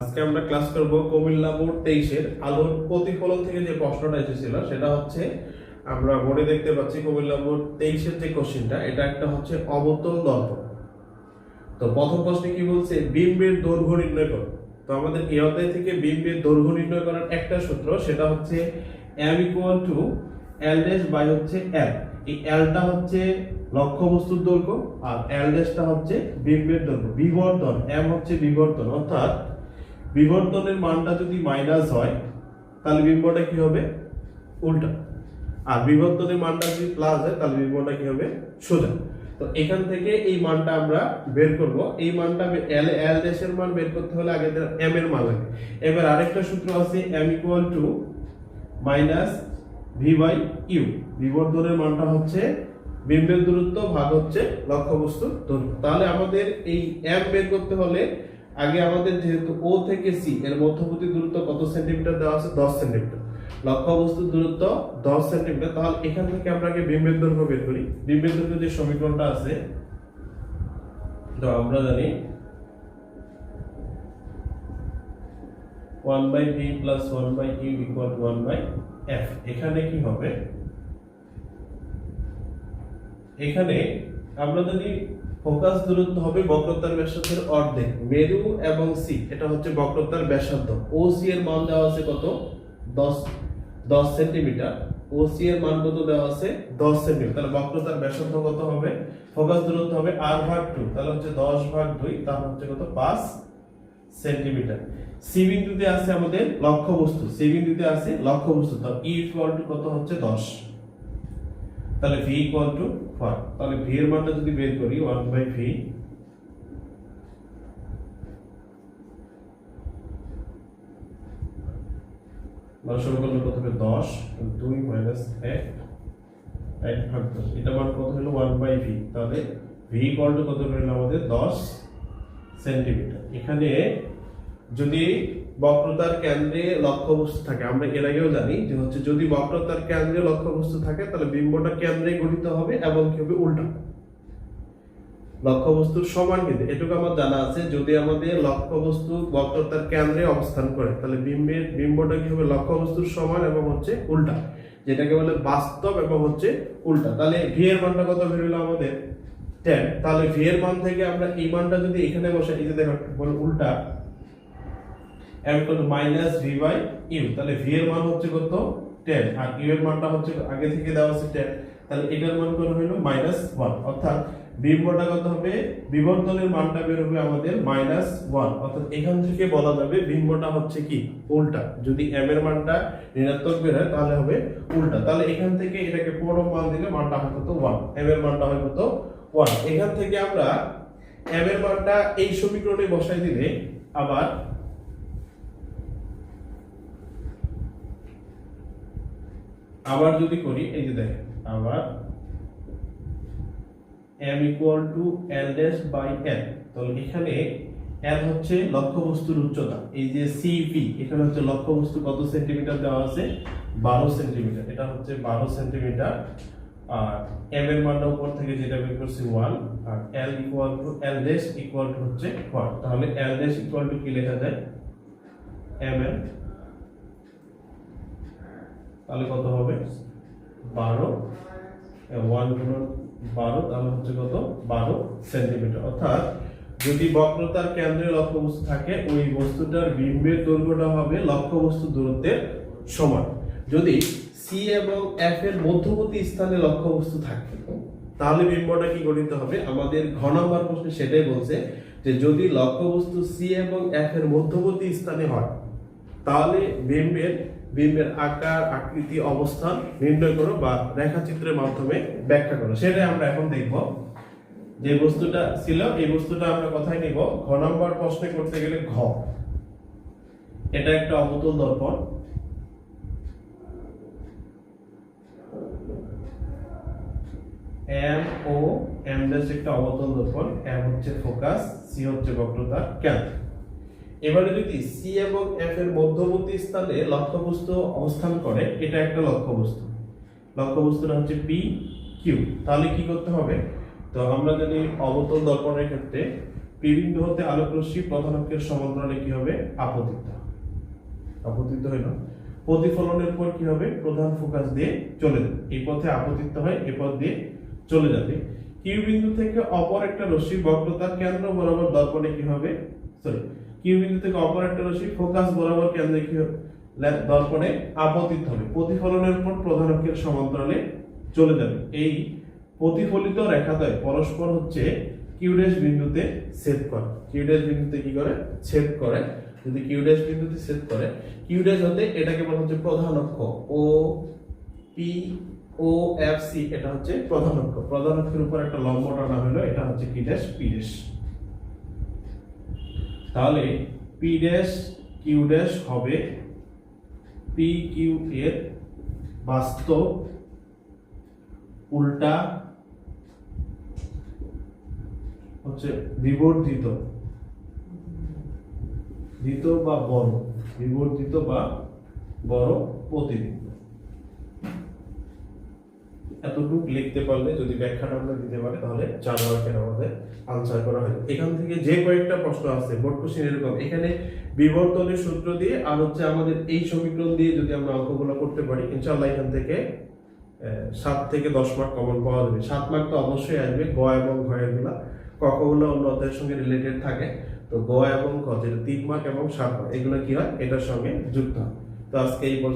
আজকে আমরা ক্লাস করব কুমিল্লা বোর্ড 23 এর আলোর প্রতিফলন থেকে যে প্রশ্নটা এসেছিল সেটা হচ্ছে আমরা বোর্ডে দেখতে পাচ্ছি কুমিল্লা বোর্ড 23 এর যে কোশ্চেনটা এটা একটা হচ্ছে অবতল দর্পণ। তো প্রথম প্রশ্নে কি বলছে বিম্বের দৈর্ঘ্য নির্ণয় করো। তো আমাদের এই অধ্যায় থেকে বিম্বের দৈর্ঘ্য নির্ণয় করার একটা সূত্র সেটা হচ্ছে m l ড্যাশ বাই হচ্ছে l। এই lটা হচ্ছে লক্ষ্যবস্তুর দৈর্ঘ্য আর l ড্যাশটা হচ্ছে বিম্বের দৈর্ঘ্য। বিবর্তন m হচ্ছে বিবর্তন, অর্থাৎ বিবর্তনের মানটা যদি মাইনাস হয় তাহলে বিম্বটা কি হবে উল্টা, আর বিবর্তনের মানটা যদি প্লাস হয় তাহলে বিম্বটা কি হবে সোজা। তো এখান থেকে এই মানটা আমরা বের করব। এই মানটা এল ড্যাশের মান বের করতে হলে আগে এম এর মান লাগে। এবার আরেকটা সূত্র আছে m minus v by u. বিবর্তনের মানটা হচ্ছে বিম্বের দূরত্ব ভাগ হচ্ছে লক্ষ্যবস্তুর দৈর্ঘ্য। তাহলে আমাদের এই m বের করতে হলে আগে আমাদের যেহেতু ও থেকে সি এর মধ্যবর্তী দূরত্ব কত সেন্টিমিটার দেওয়া আছে 10 সেন্টিমিটার, লক্ষ্যবস্তুর দূরত্ব 10 সেন্টিমিটার। তাহলে এখান থেকে আমরা আগে বিম্বের দৈর্ঘ্য বের করি। বিম্বের দৈর্ঘ্য যে সমীকরণটা আছে তো আমরা জানি 1/v + 1/u = 1/f। এখানে কি হবে, এখানে আমরা যদি ফোকাস দূরত্ব হবে বক্রতার ব্যাসার্ধের অর্ধেক, মেরু এবং সি এটা হচ্ছে বক্রতার ব্যাসার্ধ। ও সি এর মান দেওয়া আছে কত 10 সেন্টিমিটার। ও সি এর মান কত দেওয়া আছে 10 সেন্টিমিটার। তাহলে বক্রতার ব্যাসার্ধ কত হবে, ফোকাস দূরত্ব হবে r/2, তাহলে হচ্ছে 10/2, তাহলে হচ্ছে কত 5 সেন্টিমিটার। সি বিন্দুতে আছে আমাদের লক্ষ্যবস্তু, সি বিন্দুতে আছে লক্ষ্যবস্তু, তাহলে ই কত হচ্ছে 10, তাহলে v = 4। তাহলে v এর মানটা যদি বের করি 1/v মানে সমীকরণ কত হবে 10 2 - 1 1/10। এটা মান কত হলো 1/v। তাহলে v = কত হলো আমাদের 10 সেন্টিমিটার। এখানে যদি বক্রতার কেন্দ্রে লক্ষ্যবস্তু থাকে, আমরা এর আগেও জানি যে হচ্ছে যদি বক্রতার কেন্দ্রে লক্ষ্যবস্তু থাকে তাহলে বিম্বটা কেন্দ্রে গঠিত হবে এবং কি হবে উল্টা, লক্ষ্যবস্তুর সমান। কিন্তু এটুকু আমার জানা আছে যদি আমাদের লক্ষ্যবস্তু বক্রতার কেন্দ্রে অবস্থান করে তাহলে বিম্বটা কি হবে লক্ষ্যবস্তুর সমান এবং হচ্ছে উল্টা, যেটাকে বলে বাস্তব এবং হচ্ছে উল্টা। তাহলে ভি এর মানটা কত বের হলো আমাদের 10। তাহলে ভি এর মান থেকে আমরা এই মানটা যদি এখানে বসাই, এই যে দেখো বল উল্টা m - v/u, তাহলে v এর মান হচ্ছে কত 10 আর u এর মানটা হচ্ছে আগে থেকে দেওয়া আছে 10, তাহলে এটার মান কত হলো -1। অর্থাৎ বিম্বটা কত হবে, বিবর্তনের মানটা বের হবে আমাদের -1। অর্থাৎ এখান থেকে বলা যাবে বিম্বটা হচ্ছে কি উল্টা। যদি m এর মানটা ঋণাত্মক বের হয় তাহলে হবে উল্টা। তাহলে এখান থেকে এটাকে পরম মান দিলে মানটা হয় কত 1, m এর মানটা হয় কত 1। এখান থেকে আমরা m এর মানটা এই সমীকরণে বসাই দিলে আবার যদি করি, এই যে দেখেন আবার m = l dash by l। তাহলে এখানে l হচ্ছে লক্ষ্যবস্তুর উচ্চতা, এই যে cp এখানে হচ্ছে লক্ষ্যবস্তু কত সেন্টিমিটার দেওয়া আছে 12 সেন্টিমিটার, এটা হচ্ছে 12 সেন্টিমিটার। আর m এর মানটা উপর থেকে যেটা বের করছি 1 আর l ড্যাশ হচ্ছে 1। তাহলে l ড্যাশ কি লেখা যায় ml, তাহলে কত হবে 12 1 গুণন 12, তাহলে হচ্ছে কত 12 সেন্টিমিটার। অর্থাৎ যদি বক্রতার কেন্দ্রে লক্ষ্যবস্তু থাকে ওই বস্তুটার বিম্বের দৈর্ঘ্যটা হবে লক্ষ্যবস্তু দূরত্বের সমান। যদি সি এবং এফ এর মধ্যবর্তী স্থানে লক্ষ্যবস্তু থাকে তাহলে বিম্বটা কি গঠিত হবে, আমাদের ঘ নম্বর প্রশ্নে সেটাই বলছে যে যদি লক্ষ্যবস্তু সি এবং এফ এর মধ্যবর্তী স্থানে হয় তাহলে বিম্বের আকার আকৃতি অবস্থান নির্ণয় করো বা রেখাচিত্রের মাধ্যমে ব্যাখ্যা করো। সেটাই আমরা এখন দেখব। যে বস্তুটা ছিল এই বস্তুটা আমরা কোথায় নিব, ঘ নম্বর প্রশ্নে করতে গেলে ঘ, এটা একটা অবতল দর্পণ। m ড্যাশ একটা অবতল দর্পণ, m হচ্ছে ফোকাস, c হচ্ছে বক্রতার কেন্দ্র। এবারে যদি সি এবং এফ এর মধ্যবর্তী স্থানে লক্ষ্যবস্তু অবস্থান করে, এটা একটা লক্ষ্যবস্তু, লক্ষ্যবস্তুটা হচ্ছে পি কিউ। তাহলে কি করতে হবে, তো আমরা যদি অবতল দর্পণের ক্ষেত্রে P পি বিন্দু হতে আলোক রশ্মি প্রধান অক্ষের সমান্তরালে কি হবে? আপতিত। আপতিত হইল। প্রতিফলনের পর কি হবে? প্রধান ফোকাস দিয়ে চলে যাবে। এই পথে আপতিত হয়, এই পথ দিয়ে চলে যাবে। কিউ বিন্দু থেকে অপর একটা রশ্মি বক্রতার কেন্দ্র বরাবর দর্পণে কি হবে? কিউ বিন্দু থেকে অপর একটা রশ্মি ফোকাস বরাবর কেন্দ্রে কি হবে? দর্পণে আপতিত হবে। প্রতিফলনের পর প্রধান অক্ষের সমান্তরালে চলে যাবে। এই প্রতিফলিত রেখাদ্বয় পরস্পর হচ্ছে কিউ ড্যাশ বিন্দুতে ছেদ করে। কিউ ড্যাশ বিন্দুতে কি করে? ছেদ করে। যদি কিউ ড্যাশ বিন্দুতে ছেদ করে, কিউ ড্যাশ হতে এটাকে বলা হচ্ছে প্রধান অক্ষ। ও পি ও এফ সি, এটা হচ্ছে প্রধান অক্ষ। প্রধান অক্ষের উপর একটা লম্ব টানা হলো, এটা হচ্ছে কি ড্যাশ? P dash. তাহলে পি ড্যাশ কিউ ড্যাশ হবে পি কিউ এর বাস্তব উল্টা হচ্ছে বিবর্ধিত বা বড়, বিবর্ধিত বা বড় প্রতিবিম্ব। এতটুকু লিখতে পারলে, যদি ব্যাখ্যাটা আমরা দিতে পারি, তাহলে 4 মার্কের আমাদের আনসার করা হয়। এখান থেকে যে কয়েকটা প্রশ্ন আছে বোর্ড কোশ্চেন এরকম, এখানে বিবর্তনের সূত্র দিয়ে আর হচ্ছে আমাদের এই সমীকরণ দিয়ে যদি আমরা অঙ্কগুলো করতে পারি, ইনশাআল্লাহ এখান থেকে 7 থেকে 10 মার্ক কমন পাওয়া যাবে। 7 মার্ক তো অবশ্যই আসবে, গ এবং ঘ এগুলা। ক গুলো অন্য অধ্যায়ের সঙ্গে রিলেটেড থাকে, তো গ এবং ঘ যেটা 3 মার্ক এবং 7 মার্ক, এগুলো কি হয়? এটার সঙ্গে যুক্ত হয়। তো আজকে এই